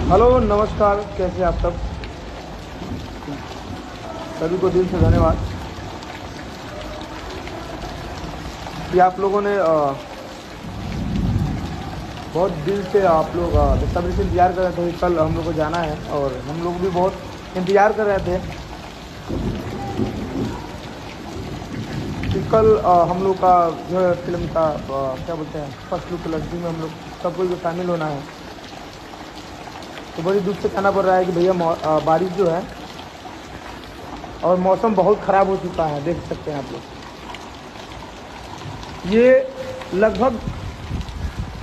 Hello नमस्कार, कैसे आप सब? सभी को दिल से धन्यवाद कि आप लोगों ने बहुत दिल से आप लोग बेसब्री से इंतज़ार कर रहे थे कि कल हम लोग को जाना है, और हम लोग भी बहुत इंतज़ार कर रहे थे कि कल हम लोग का जो है फिल्म का क्या बोलते हैं, फर्स्ट लुक लड़की में हम लोग सबको भी शामिल होना है। तो बड़ी दुख से कहना पड़ रहा है कि भैया बारिश जो है और मौसम बहुत ख़राब हो चुका है, देख सकते हैं आप लोग। ये लगभग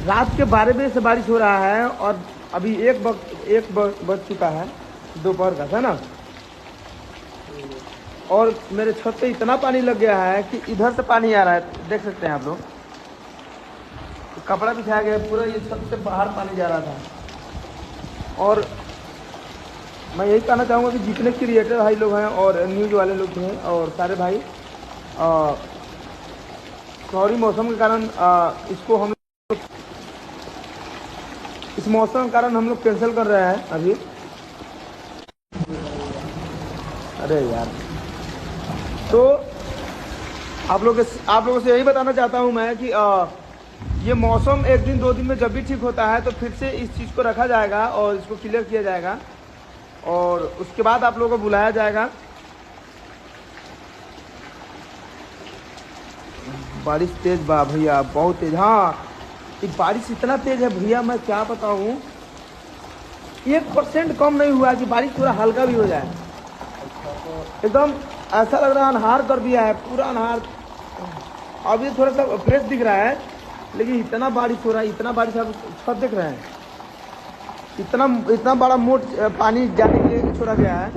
रात के 12 बजे से बारिश हो रहा है और अभी एक बज चुका है दोपहर का, है ना। और मेरे छत पे इतना पानी लग गया है कि इधर से पानी आ रहा है, देख सकते हैं आप लोग। कपड़ा बिछाया गया पूरा, ये छत से बाहर पानी जा रहा था। और मैं यही कहना चाहूँगा कि जितने क्रिएटर भाई लोग हैं और न्यूज़ वाले लोग हैं और सारे भाई, सॉरी मौसम के कारण इसको हम इस मौसम के कारण हम लोग कैंसिल कर रहे हैं अभी। अरे यार, तो आप लोगों से यही बताना चाहता हूं मैं कि ये मौसम एक दिन दो दिन में जब भी ठीक होता है तो फिर से इस चीज़ को रखा जाएगा और इसको क्लियर किया जाएगा और उसके बाद आप लोगों को बुलाया जाएगा। बारिश तेज बा भैया, बहुत तेज। हाँ, ये बारिश इतना तेज है भैया, मैं क्या बताऊँ, 1% कम नहीं हुआ कि बारिश थोड़ा हल्का भी हो जाए। एकदम ऐसा लग रहा है अनहार कर दिया है, पूरा अनहार। अब ये थोड़ा सा फ्रेश दिख रहा है, लेकिन इतना बारिश हो रहा है, इतना बारिश आप सब देख रहे हैं। इतना बड़ा मोट पानी जाने के लिए छोड़ा गया है,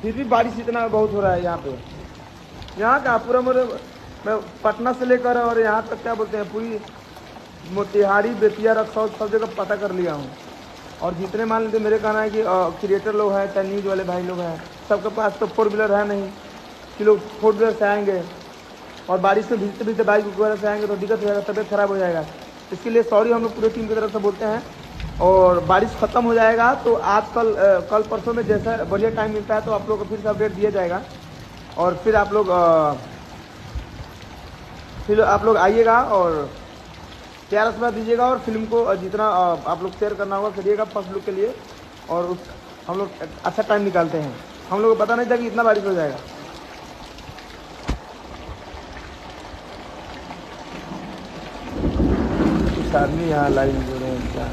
फिर भी बारिश इतना बहुत हो रहा है यहाँ पे। यहाँ का पूरा मैं पटना से लेकर और यहाँ तक क्या बोलते हैं, पूरी मोतिहारी, बेतिया, रक्सौल सब जगह पता कर लिया हूँ। और जितने मान लेते, मेरे कहना है कि क्रिएटर लोग हैं चाहे न्यूज़ वाले भाई लोग हैं, सबके पास तो 4 व्हीलर है नहीं कि लोग 4 व्हीलर से आएंगे और बारिश में भीगते भीगते बाइक वगैरह से आएंगे तो दिक्कत हो जाएगा, तबीयत खराब हो जाएगा। इसके लिए सॉरी हम लोग पूरे टीम की तरफ से बोलते हैं। और बारिश ख़त्म हो जाएगा तो आज कल परसों में जैसा बढ़िया टाइम मिलता है तो आप लोग को फिर से अपडेट दिया जाएगा। और फिर आप लोग आइएगा और प्यार आशीर्वाद दीजिएगा और फिल्म को जितना आप लोग शेयर करना होगा करिएगा फर्स्ट लुक के लिए। और हम लोग अच्छा टाइम निकालते हैं, हम लोग को पता नहीं था कि इतना बारिश हो जाएगा। कुछ आदमी यहाँ लाइन जुड़े हैं क्या?